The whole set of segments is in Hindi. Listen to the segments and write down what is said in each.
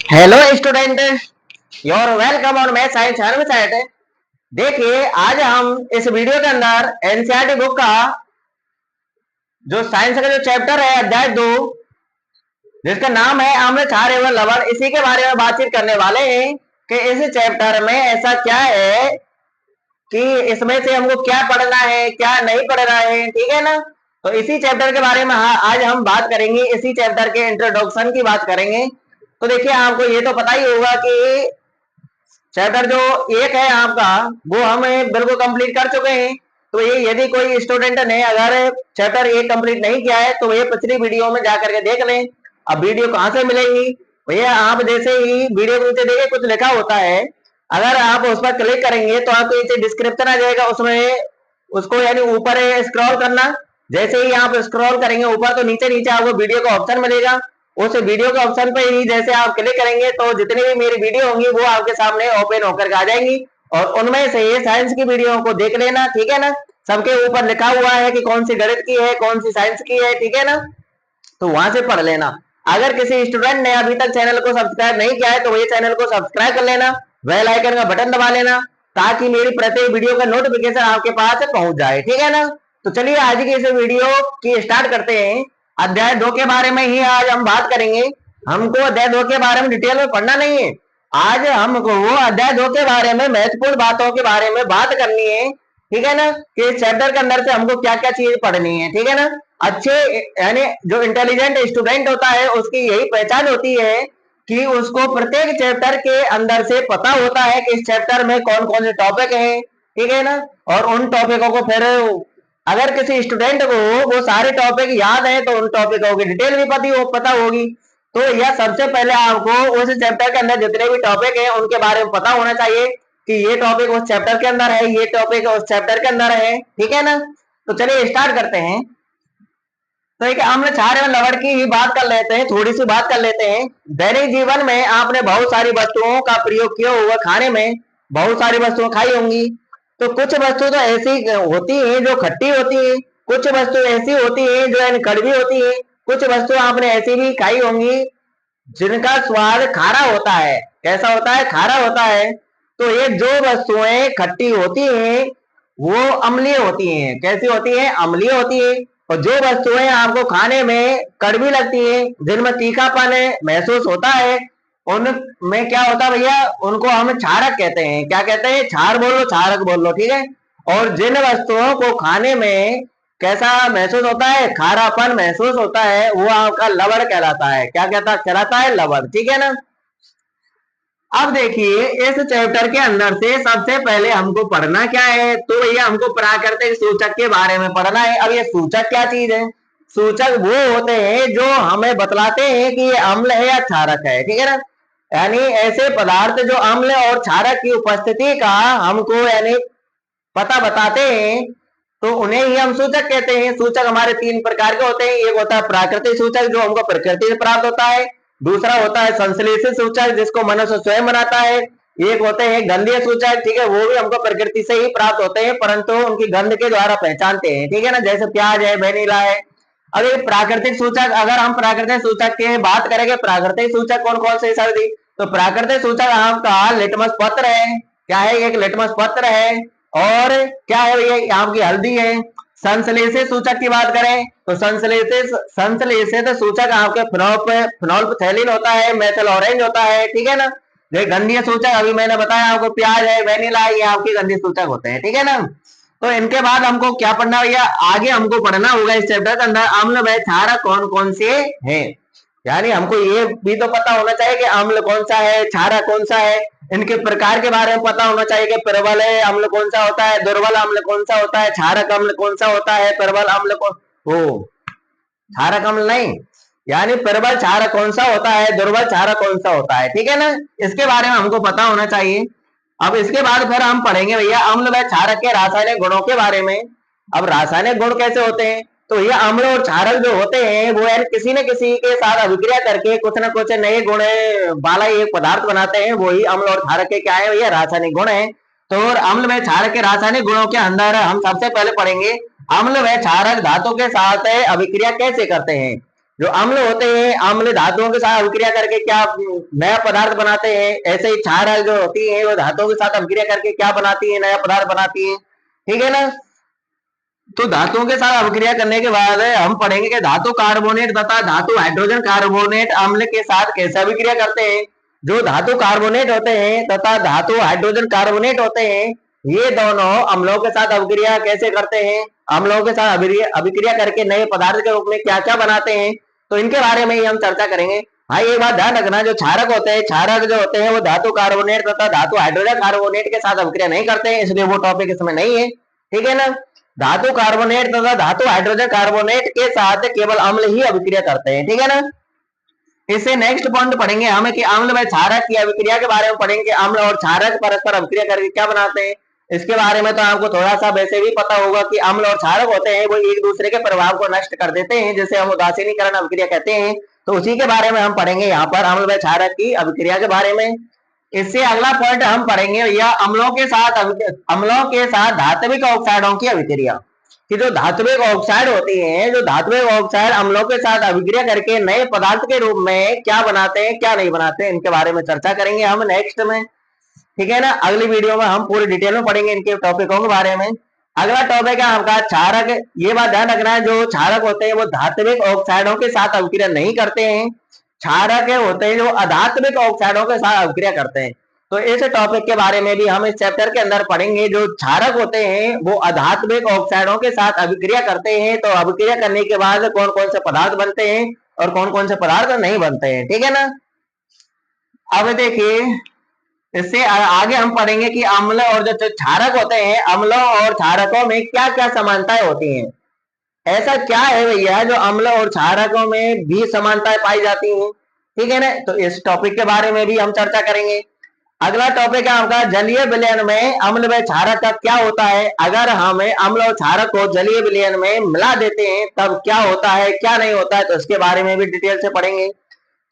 Hello student, your welcome on math science website. देखिए, आज हम इस वीडियो के अंदर एनसीईआरटी बुक का जो साइंस का जो चैप्टर है अध्याय 2, जिसका नाम है आम्ल क्षार एवं लवण, इसी के बारे में बातचीत करने वाले हैं कि इस चैप्टर में ऐसा क्या है कि इसमें से हमको क्या पढ़ना है, क्या नहीं पढ़ना है। ठीक है ना। तो इसी चैप्टर के बारे में आज हम बात करेंगे। इसी चैप्टर के इंट्रोडक्शन की बात करेंगे। तो देखिए, आपको ये तो पता ही होगा कि चैप्टर जो एक है आपका, वो हम बिल्कुल कंप्लीट कर चुके हैं। तो ये यदि कोई स्टूडेंट ने अगर चैप्टर एक कंप्लीट नहीं किया है तो ये पिछली वीडियो में जाकर के देख लें। अब वीडियो कहाँ से मिलेगी भैया? आप जैसे ही वीडियो के नीचे देखिए कुछ लिखा होता है, अगर आप उस पर क्लिक करेंगे तो आपको नीचे डिस्क्रिप्शन आ जाएगा, उसमें उसको यानी ऊपर स्क्रॉल करना। जैसे ही आप स्क्रॉल करेंगे ऊपर तो नीचे नीचे आपको वीडियो का ऑप्शन मिलेगा। उस वीडियो के ऑप्शन पे ही जैसे आप क्लिक करेंगे तो जितनी भी मेरी वीडियो होंगी वो आपके सामने ओपन होकर आ जाएंगी, और उनमें से ये साइंस की वीडियो को देख लेना। ठीक है ना। सबके ऊपर लिखा हुआ है कि कौन सी गणित की है, कौन सी साइंस की है। ठीक है ना। तो वहां से पढ़ लेना। अगर किसी स्टूडेंट ने अभी तक चैनल को सब्सक्राइब नहीं किया है तो ये चैनल को सब्सक्राइब कर लेना, बेल आइकन का बटन दबा लेना, ताकि मेरी प्रत्येक वीडियो का नोटिफिकेशन आपके पास पहुंच जाए। ठीक है ना। तो चलिए आज की इस वीडियो की स्टार्ट करते हैं। अध्याय 2 के बारे में ही आज हम बात करेंगे। हमको अध्याय 2 के बारे में डिटेल में पढ़ना नहीं है। आज हमको वो अध्याय 2 के बारे में महत्वपूर्ण बातों के बारे में बात करनी है। ठीक है ना। कि इस चैप्टर के अंदर से हमको क्या क्या चीज पढ़नी है। ठीक है ना। अच्छे यानी जो इंटेलिजेंट स्टूडेंट होता है उसकी यही पहचान होती है कि उसको प्रत्येक चैप्टर के अंदर से पता होता है कि इस चैप्टर में कौन कौन से टॉपिक है। ठीक है ना। और उन टॉपिकों को फिर अगर किसी स्टूडेंट को वो सारे टॉपिक याद है तो उन टॉपिकों की डिटेल भी पता होगी। तो यह सबसे पहले आपको उस चैप्टर के अंदर जितने भी टॉपिक है उनके बारे में पता होना चाहिए कि ये टॉपिक उस चैप्टर के अंदर है, ये टॉपिक उस चैप्टर के अंदर है। ठीक है ना। तो चलिए स्टार्ट करते हैं। तो एक अम्ल क्षार एवं लवण की ही बात कर लेते हैं, थोड़ी सी बात कर लेते हैं। दैनिक जीवन में आपने बहुत सारी वस्तुओं का प्रयोग किया होगा, खाने में बहुत सारी वस्तुएं खाई होंगी। तो कुछ वस्तु तो ऐसी होती है जो खट्टी होती है, कुछ वस्तु ऐसी होती है जो यानी कड़वी होती है, कुछ वस्तु आपने ऐसी भी खाई होंगी जिनका स्वाद खारा होता है। कैसा होता है? खारा होता है। तो ये जो वस्तुएं खट्टी होती हैं वो अम्लीय होती हैं। कैसी होती हैं? अम्लीय होती है। और जो वस्तुएं आपको खाने में कड़वी लगती हैं, जिनमें तीखापन महसूस होता है, उनमें क्या होता है भैया? उनको हम क्षारक कहते हैं। क्या कहते हैं? क्षार बोल लो, क्षारक बोल लो। ठीक है। और जिन वस्तुओं को खाने में कैसा महसूस होता है? खारापन महसूस होता है, वो आपका लवण कहलाता है। क्या कहलाता है? लवण। ठीक है ना। अब देखिए, इस चैप्टर के अंदर से सबसे पहले हमको पढ़ना क्या है? तो भैया हमको प्राकृतिक सूचक के बारे में पढ़ना है। अब ये सूचक क्या चीज है? सूचक वो होते हैं जो हमें बतलाते हैं कि ये अम्ल है या क्षारक है। ठीक है ना। यानी ऐसे पदार्थ जो अम्ल और क्षारक की उपस्थिति का हमको यानी पता बताते हैं, तो उन्हें ही हम सूचक कहते हैं। सूचक हमारे तीन प्रकार के होते हैं। एक होता है प्राकृतिक सूचक जो हमको प्रकृति से प्राप्त होता है, दूसरा होता है संश्लेषित सूचक जिसको मनुष्य स्वयं बनाता है, एक होते हैं गंधीय सूचक। ठीक है। वो भी हमको प्रकृति से ही प्राप्त होते हैं परंतु उनकी गंध के द्वारा पहचानते हैं। ठीक है ना। जैसे प्याज है, वेनिला है। अब ये प्राकृतिक सूचक, अगर हम प्राकृतिक सूचक की बात करेंगे, प्राकृतिक सूचक कौन कौन से सर दी? तो प्राकृतिक सूचक आपका लिटमस पत्र है। क्या है? एक लिटमस पत्र है। और क्या है भैया? आपकी हल्दी है। संश्लेषित सूचक की बात करें तो संश्लेषित सूचक आपके फिनोल्फथैलीन होता है, मेथिल ऑरेंज होता है। ठीक है ना। जो गंधीय सूचक अभी मैंने बताया आपको, प्याज है, वेनिला है, ये आपके गंधीय सूचक होते हैं। ठीक है ना। तो इनके बाद हमको क्या पढ़ना भैया? आगे हमको पढ़ना होगा इस चैप्टर के अंदर अम्ल व क्षारक कौन कौन से हैं। यानी हमको ये भी तो पता होना चाहिए कि अम्ल कौन सा है, क्षारक कौन सा है। इनके प्रकार के बारे में पता होना चाहिए कि प्रबल अम्ल कौन सा होता है, दुर्बल अम्ल कौन सा होता है, क्षारक अम्ल कौन सा होता है, प्रबल अम्ल कौन हो क्षारक अम्ल नहीं, यानी प्रबल क्षारक कौन सा होता है, दुर्बल क्षारक कौन सा होता है। ठीक है ना। इसके बारे में हमको पता होना चाहिए। अब इसके बाद फिर हम पढ़ेंगे भैया अम्ल व क्षारक के रासायनिक गुणों के बारे में। अब रासायनिक गुण कैसे होते हैं? तो ये अम्ल और क्षारक जो होते हैं वो यानी किसी न किसी के साथ अभिक्रिया करके कुछ न कुछ नए गुण वाला एक पदार्थ बनाते हैं। वही अम्ल और क्षारक के क्या है भैया? रासायनिक गुण है। तो अम्ल व क्षारक के रासायनिक गुणों के अंदर हम सबसे पहले पढ़ेंगे अम्ल व क्षारक धातु के साथ अभिक्रिया कैसे करते हैं। जो अम्ल होते हैं, अम्ल धातुओं के साथ अभिक्रिया करके क्या नया पदार्थ बनाते हैं, ऐसे ही क्षारक जो होती है वो धातुओं के साथ अभिक्रिया करके क्या बनाती है, नया पदार्थ बनाती है। ठीक है ना। तो धातुओं के साथ अभिक्रिया करने के बाद हम पढ़ेंगे कि धातु कार्बोनेट तथा धातु हाइड्रोजन कार्बोनेट अम्ल के साथ कैसे अभिक्रिया करते हैं। जो धातु कार्बोनेट होते हैं तथा धातु हाइड्रोजन कार्बोनेट होते हैं, ये दोनों अम्लों के साथ अभिक्रिया कैसे करते हैं, अम्लों के साथ अभिक्रिया करके नए पदार्थ के रूप में क्या क्या बनाते हैं, तो इनके बारे में ही हम चर्चा करेंगे। भाई एक बात ध्यान रखना, जो क्षारक होते हैं, क्षारक जो होते हैं वो धातु कार्बोनेट तथा धातु हाइड्रोजन कार्बोनेट के साथ अभिक्रिया नहीं करते हैं, इसलिए वो टॉपिक इसमें नहीं है। ठीक है ना। धातु कार्बोनेट तथा धातु हाइड्रोजन कार्बोनेट के साथ केवल अम्ल ही अभिक्रिया करते हैं। ठीक है ना। इससे नेक्स्ट पॉइंट पढ़ेंगे हम कि अम्ल व क्षारक की अभिक्रिया के बारे में पढ़ेंगे। अम्ल और क्षारक परस्पर अभिक्रिया करके क्या बनाते हैं, इसके बारे में तो आपको थोड़ा सा वैसे भी पता होगा कि अम्ल और क्षारक होते हैं वो एक दूसरे के प्रभाव को नष्ट कर देते हैं, जिसे हम उदासीनीकरण अभिक्रिया कहते हैं। तो उसी के बारे में हम पढ़ेंगे यहाँ पर, अम्ल व क्षारक की अभिक्रिया के बारे में। इससे अगला पॉइंट हम पढ़ेंगे यह अम्लों के साथ धात्विक ऑक्साइडों की अभिक्रिया, कि जो धात्विक ऑक्साइड होती हैं, जो धात्विक ऑक्साइड अम्लों के साथ अभिक्रिया करके नए पदार्थ के रूप में क्या बनाते हैं क्या नहीं बनाते हैं, इनके बारे में चर्चा करेंगे हम नेक्स्ट में। ठीक है ना। अगली वीडियो में हम पूरी डिटेल में पढ़ेंगे इनके टॉपिकों के बारे में। अगला टॉपिक है आपका क्षारक। ये बात ध्यान रखना है, जो क्षारक होते हैं वो धात्विक ऑक्साइडों के साथ अभिक्रिया नहीं करते हैं। क्षारक होते हैं जो अधात्विक ऑक्साइडों के साथ अभिक्रिया करते हैं। तो इस टॉपिक के बारे में भी हम इस चैप्टर के अंदर पढ़ेंगे। जो क्षारक होते हैं वो अधात्विक ऑक्साइडों के साथ अभिक्रिया करते हैं, तो अभिक्रिया करने के बाद कौन कौन से पदार्थ बनते हैं और कौन कौन से पदार्थ नहीं बनते हैं। ठीक है ना। अब देखिए, इससे आगे हम पढ़ेंगे कि अम्ल और जो क्षारक होते हैं, अम्लों और क्षारकों में क्या क्या समानताएं होती हैं। ऐसा क्या है भैया जो अम्ल और क्षारकों में भी समानताएं पाई जाती हैं। ठीक है ना। तो इस टॉपिक के बारे में भी हम चर्चा करेंगे। अगला टॉपिक है आपका जलीय विलयन में अम्ल व क्षारक का क्या होता है। अगर हमें अम्ल और क्षारक को जलीय विलयन में मिला देते हैं तब क्या होता है क्या नहीं होता है, तो इसके बारे में भी डिटेल से पढ़ेंगे।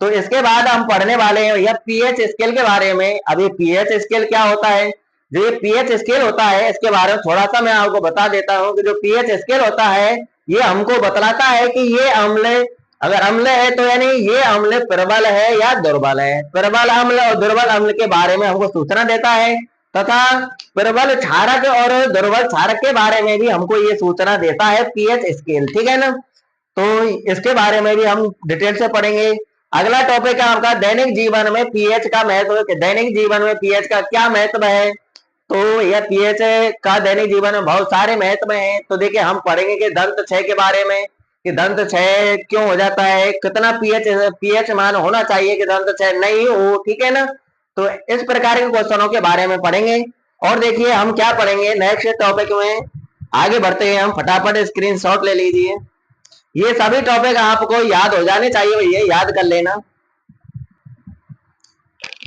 तो इसके बाद हम पढ़ने वाले हैं यह पीएच स्केल के बारे में। अभी पीएच स्केल क्या होता है, जो ये पीएच स्केल होता है इसके बारे में थोड़ा सा मैं आपको बता देता हूं कि जो पीएच स्केल होता है ये हमको बतलाता है कि ये अम्ल, अगर अम्ल है तो यानी ये अम्ल प्रबल है या दुर्बल है। प्रबल अम्ल और दुर्बल अम्ल के बारे में हमको सूचना देता है, तथा प्रबल क्षारक और दुर्बल क्षारक के बारे में भी हमको ये सूचना देता है पीएच स्केल। ठीक है ना। तो इसके बारे में भी हम डिटेल से पढ़ेंगे। अगला टॉपिक है आपका दैनिक जीवन में पीएच का महत्व। दैनिक जीवन में पीएच का क्या महत्व है, तो यह पीएच का दैनिक जीवन में बहुत सारे महत्व हैं। तो देखिए हम पढ़ेंगे कि दंत क्षय के बारे में, कि दंत क्षय क्यों हो जाता है, कितना पीएच मान होना चाहिए कि दंत क्षय नहीं हो। ठीक है ना। तो इस प्रकार के क्वेश्चनों के बारे में पढ़ेंगे। और देखिए हम क्या पढ़ेंगे नेक्स्ट टॉपिक में, आगे बढ़ते हैं हम, फटाफट स्क्रीनशॉट ले लीजिए। ये सभी टॉपिक आपको याद हो जाने चाहिए भैया, याद कर लेना।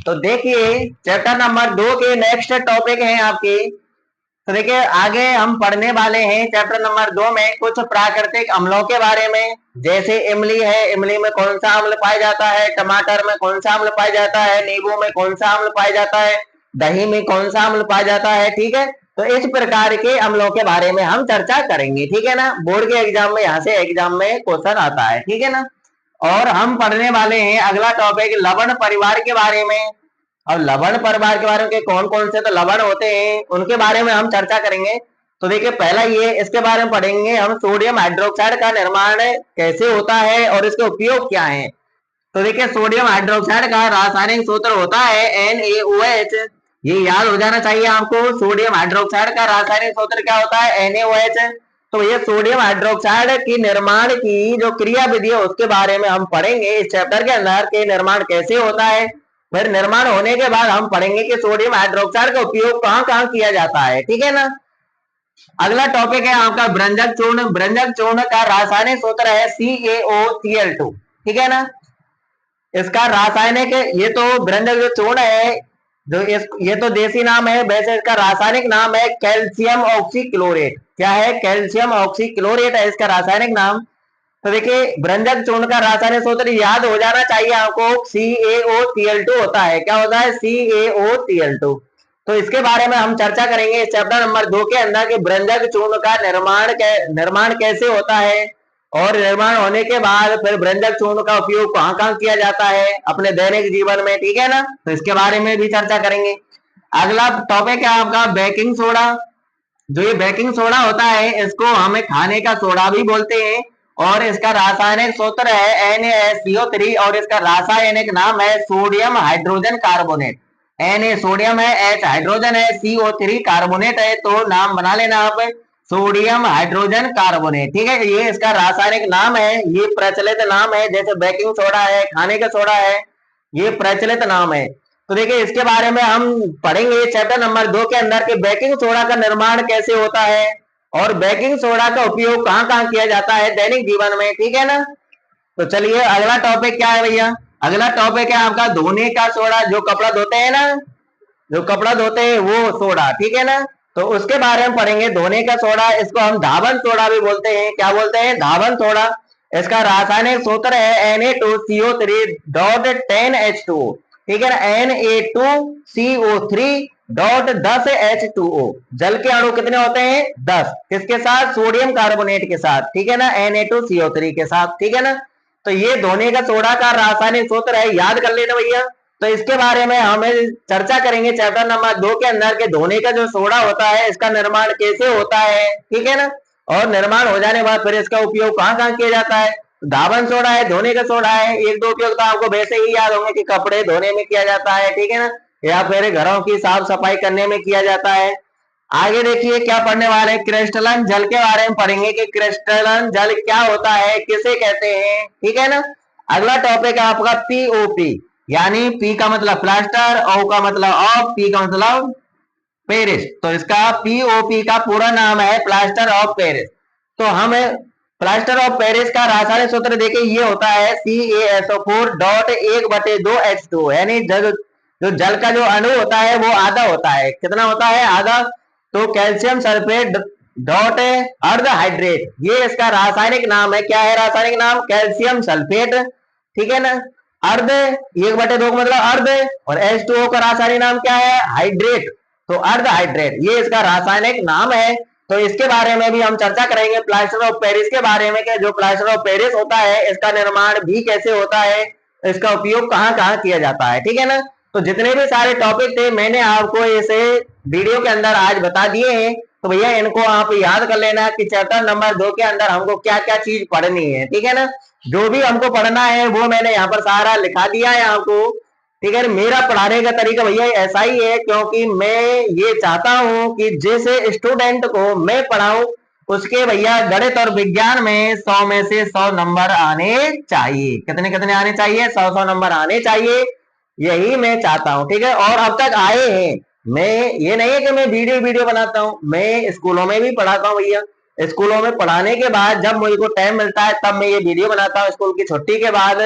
तो देखिए चैप्टर नंबर 2 के नेक्स्ट टॉपिक हैं आपके। तो देखिए आगे हम पढ़ने वाले हैं चैप्टर नंबर 2 में कुछ प्राकृतिक अम्लों के बारे में। जैसे इमली है, इमली में कौन सा अम्ल पाया जाता है, टमाटर में कौन सा अम्ल पाया जाता है, नींबू में कौन सा अम्ल पाया जाता है, दही में कौन सा अम्ल पाया जाता है। ठीक है। तो इस प्रकार के अम्लों के बारे में हम चर्चा करेंगे। ठीक है ना। बोर्ड के एग्जाम में यहाँ से एग्जाम में क्वेश्चन आता है। ठीक है ना। और हम पढ़ने वाले हैं अगला टॉपिक लवण परिवार के बारे में। और लवण परिवार के बारे में कौन कौन से तो लवण होते हैं उनके बारे में हम चर्चा करेंगे। तो देखिए पहला ये, इसके बारे में पढ़ेंगे हम सोडियम हाइड्रोक्साइड का निर्माण कैसे होता है और इसके उपयोग क्या है। तो देखिए सोडियम हाइड्रोक्साइड का रासायनिक सूत्र होता है NaOH। ये याद हो जाना चाहिए आपको। सोडियम हाइड्रोक्साइड का रासायनिक सूत्र क्या होता है, NaOH। तो ये सोडियम हाइड्रोक्साइड की निर्माण की जो क्रिया विधि है उसके बारे में हम पढ़ेंगे इस चैप्टर के अंदर, कि निर्माण कैसे होता है। फिर निर्माण होने के बाद हम पढ़ेंगे कि सोडियम हाइड्रोक्साइड का उपयोग कहाँ कहाँ किया जाता है। ठीक है ना। अगला टॉपिक है आपका ब्रंजक चूर्ण। ब्रंजक चूर्ण का रासायनिक सूत्र है CaOCl2। ठीक है ना। इसका रासायनिक, ये तो ब्रंजक जो चूर्ण है जो ये तो देसी नाम है, वैसे इसका रासायनिक नाम है कैल्शियम ऑक्सीक्लोरेट। क्या है, कैल्शियम ऑक्सीक्लोरेट है इसका रासायनिक नाम। तो देखिए ब्रंजक चूर्ण का रासायनिक सूत्र याद हो जाना चाहिए आपको, CaOCl2 होता है। क्या होता है, CaOCl2। तो इसके बारे में हम चर्चा करेंगे इस चैप्टर नंबर 2 के अंदर कि ब्रंजक चूर्ण का निर्माण कैसे होता है और निर्माण होने के बाद फिर व्यंजक चूर्ण का उपयोग कहाँ कहाँ किया जाता है अपने दैनिक जीवन में, ठीक है ना। तो इसके बारे में भी चर्चा करेंगे। अगला टॉपिक है आपका बेकिंग सोडा। जो ये बेकिंग सोडा होता है इसको हमें खाने का सोडा भी बोलते हैं और इसका रासायनिक सूत्र है NaSCO3 और इसका रासायनिक नाम है sodium hydrogen carbonate. Na sodium है, H हाइड्रोजन है, CO3 कार्बोनेट है, तो नाम बना लेना आप सोडियम हाइड्रोजन कार्बोनेट, ठीक है। ये इसका रासायनिक नाम है, ये प्रचलित नाम है, जैसे बेकिंग सोडा है, खाने का सोडा है, ये प्रचलित नाम है। तो देखिए इसके बारे में हम पढ़ेंगे चैप्टर नंबर 2 के अंदर कि बेकिंग सोडा का निर्माण कैसे होता है और बेकिंग सोडा का उपयोग कहाँ कहाँ किया जाता है दैनिक जीवन में, ठीक है ना। तो चलिए अगला टॉपिक क्या है भैया, अगला टॉपिक है आपका धोने का सोडा। जो कपड़ा धोते हैं ना, जो कपड़ा धोते हैं वो सोडा, ठीक है ना। तो उसके बारे में पढ़ेंगे धोने का सोडा। इसको हम धावन सोडा भी बोलते हैं। क्या बोलते हैं? धावन सोडा। इसका रासायनिक सूत्र है Na2CO3.10H2O, ठीक है ना। Na2CO3.10H2O। जल के अणु कितने होते हैं? 10। किसके साथ? सोडियम कार्बोनेट के साथ, ठीक है ना, Na2CO3 के साथ, ठीक है ना। तो ये धोने का सोडा का रासायनिक सूत्र है, याद कर लेना भैया। तो इसके बारे में हमें चर्चा करेंगे चैप्टर नंबर 2 के अंदर के धोने का जो सोडा होता है इसका निर्माण कैसे होता है, ठीक है ना। और निर्माण हो जाने के बाद फिर इसका उपयोग कहाँ कहाँ किया जाता है। धावन सोडा है, धोने का सोडा है। एक दो उपयोग तो आपको वैसे ही याद होंगे कि कपड़े धोने में किया जाता है, ठीक है ना, या फिर घरों की साफ सफाई करने में किया जाता है। आगे देखिए क्या पढ़ने वाले, क्रिस्टलन जल के बारे में पढ़ेंगे कि क्रिस्टलन जल क्या होता है, किसे कहते हैं, ठीक है ना। अगला टॉपिक है आपका पीओपी, यानी पी का मतलब प्लास्टर, ओ का मतलब ऑफ, पी का मतलब पेरिस। तो इसका पीओपी का पूरा नाम है प्लास्टर ऑफ पेरिस। तो हम प्लास्टर ऑफ पेरिस का रासायनिक सूत्र देखिए ये होता है CaSO4.1/2H2, यानी जो जल का जो अणु होता है वो आधा होता है। कितना होता है? आधा। तो कैल्शियम सल्फेट डॉट अर्ध हाइड्रेट, ये इसका रासायनिक नाम है। क्या है रासायनिक नाम? कैल्शियम सल्फेट, ठीक है ना। अर्ध 1/2 मतलब अर्ध, और H2O का रासायनिक नाम क्या है? हाइड्रेट। तो अर्ध हाइड्रेट, ये इसका रासायनिक नाम है। तो इसके बारे में भी हम चर्चा करेंगे प्लास्टर ऑफ पेरिस के बारे में कि जो प्लास्टर ऑफ पेरिस होता है इसका निर्माण भी कैसे होता है, इसका उपयोग कहाँ कहाँ किया जाता है, ठीक है ना। तो जितने भी सारे टॉपिक थे मैंने आपको इसे वीडियो के अंदर आज बता दिए हैं। तो भैया इनको आप याद कर लेना कि चैप्टर नंबर 2 के अंदर हमको क्या क्या चीज पढ़नी है, ठीक है ना। जो भी हमको पढ़ना है वो मैंने यहाँ पर सारा लिखा दिया है आपको, ठीक है। मेरा पढ़ाने का तरीका भैया ऐसा ही है, क्योंकि मैं ये चाहता हूं कि जैसे स्टूडेंट को मैं पढ़ाऊं उसके भैया गणित और विज्ञान में 100 में से 100 नंबर आने चाहिए। कितने कितने आने चाहिए? 100 नंबर आने चाहिए, यही मैं चाहता हूं, ठीक है। और अब तक आए हैं। मैं ये नहीं है कि मैं वीडियो वीडियो बनाता हूँ, मैं स्कूलों में भी पढ़ाता हूँ भैया। स्कूलों में पढ़ाने के बाद जब मुझे को टाइम मिलता है तब मैं ये वीडियो बनाता हूँ स्कूल की छुट्टी के बाद,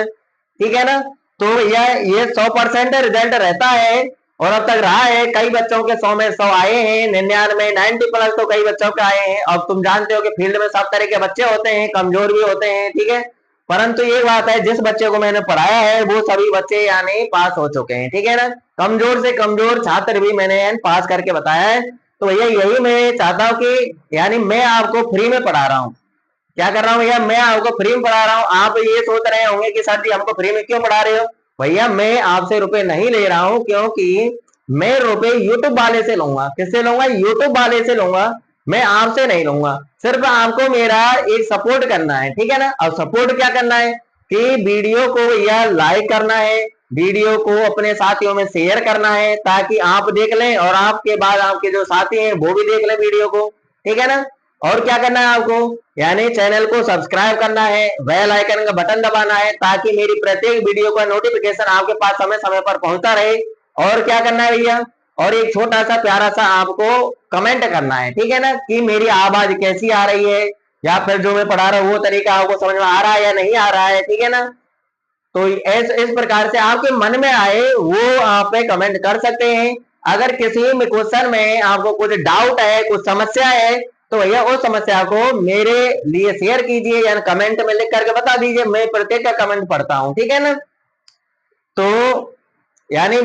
ठीक है ना। तो ये 100% रिजल्ट रहता है और अब तक रहा है। कई बच्चों के 100 में 100 आए हैं, 99 90+ तो कई बच्चों के आए हैं। अब तुम जानते हो कि फील्ड में सब तरह के बच्चे होते हैं, कमजोर भी होते हैं, ठीक है। परंतु ये बात है जिस बच्चे को मैंने पढ़ाया है वो सभी बच्चे यानी पास हो चुके हैं, ठीक है ना। कमजोर से कमजोर छात्र भी मैंने पास करके बताया है। तो भैया यही मैं चाहता हूँ कि यानी मैं आपको फ्री में पढ़ा रहा हूँ। क्या कर रहा हूँ भैया? मैं आपको फ्री में पढ़ा रहा हूँ। आप ये सोच रहे होंगे कि सर जी हमको फ्री में क्यों पढ़ा रहे हो? भैया मैं आपसे रुपए नहीं ले रहा हूँ, क्योंकि मैं रुपए यूट्यूब वाले से लूंगा। किससे लूंगा? यूट्यूब वाले से लूंगा, मैं आपसे नहीं लूंगा। सिर्फ आपको मेरा एक सपोर्ट करना है, ठीक है ना। अब सपोर्ट क्या करना है कि वीडियो को भैया लाइक करना है, वीडियो को अपने साथियों में शेयर करना है, ताकि आप देख लें और आपके बाद आपके जो साथी हैं वो भी देख लें वीडियो को, ठीक है ना। और क्या करना है आपको? यानी चैनल को सब्सक्राइब करना है, बेल आइकन का बटन दबाना है, ताकि मेरी प्रत्येक वीडियो का नोटिफिकेशन आपके पास समय समय पर पहुंचता रहे। और क्या करना है भैया? और एक छोटा सा प्यारा सा आपको कमेंट करना है, ठीक है ना, कि मेरी आवाज कैसी आ रही है, या फिर जो मैं पढ़ा रहा हूँ वो तरीका आपको समझ में आ रहा है या नहीं आ रहा है, ठीक है ना। तो इस प्रकार से आपके मन में आए वो आप कमेंट कर सकते हैं। अगर किसी भी क्वेश्चन में आपको कुछ डाउट है, कुछ समस्या है, तो भैया उस समस्या को मेरे लिए शेयर कीजिए या कमेंट में लिख करके बता दीजिए। मैं प्रत्येक का कमेंट पढ़ता हूं, ठीक है ना। तो यानी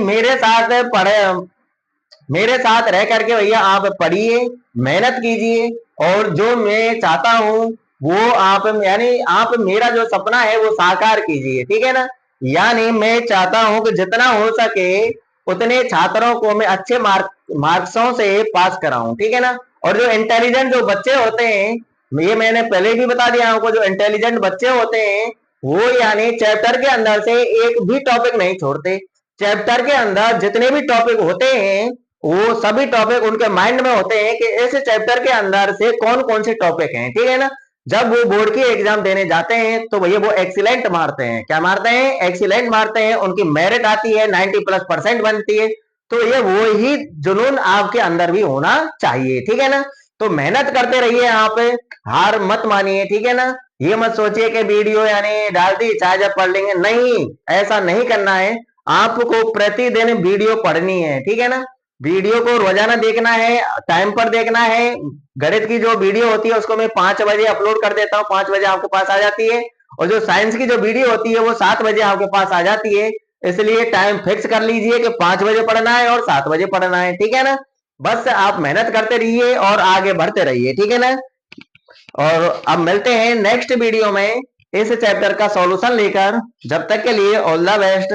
मेरे साथ रह करके भैया आप पढ़िए, मेहनत कीजिए। और जो मैं चाहता हूं वो आप यानी आप मेरा जो सपना है वो साकार कीजिए, ठीक है ना। यानी मैं चाहता हूं कि जितना हो सके उतने छात्रों को मैं अच्छे मार्क्सों से पास कराऊं, ठीक है ना। और जो इंटेलिजेंट जो बच्चे होते हैं, ये मैंने पहले भी बता दिया आपको, जो इंटेलिजेंट बच्चे होते हैं वो यानी चैप्टर के अंदर से एक भी टॉपिक नहीं छोड़ते। चैप्टर के अंदर जितने भी टॉपिक होते हैं वो सभी टॉपिक उनके माइंड में होते हैं कि इस चैप्टर के अंदर से कौन कौन से टॉपिक हैं, ठीक है ना। जब वो बोर्ड की एग्जाम देने जाते हैं तो भैया वो एक्सीलेंट मारते हैं। क्या मारते हैं? एक्सीलेंट मारते हैं। उनकी मेरिट आती है, 90+% बनती है। तो ये वो ही जुनून आपके अंदर भी होना चाहिए, ठीक है ना। तो मेहनत करते रहिए आप, हार मत मानिए, ठीक है ना। ये मत सोचिए कि वीडियो यानी डाल दी चाहे जब पढ़ लेंगे, नहीं, ऐसा नहीं करना है। आपको प्रतिदिन वीडियो पढ़नी है, ठीक है ना। वीडियो को रोजाना देखना है, टाइम पर देखना है। गणित की जो वीडियो होती है उसको मैं 5 बजे अपलोड कर देता हूँ, 5 बजे आपके पास आ जाती है। और जो साइंस की जो वीडियो होती है वो 7 बजे आपके पास आ जाती है। इसलिए टाइम फिक्स कर लीजिए कि 5 बजे पढ़ना है और 7 बजे पढ़ना है, ठीक है ना। बस आप मेहनत करते रहिए और आगे बढ़ते रहिए, ठीक है ना। और अब मिलते हैं नेक्स्ट वीडियो में इस चैप्टर का सॉल्यूशन लेकर। जब तक के लिए ऑल द बेस्ट।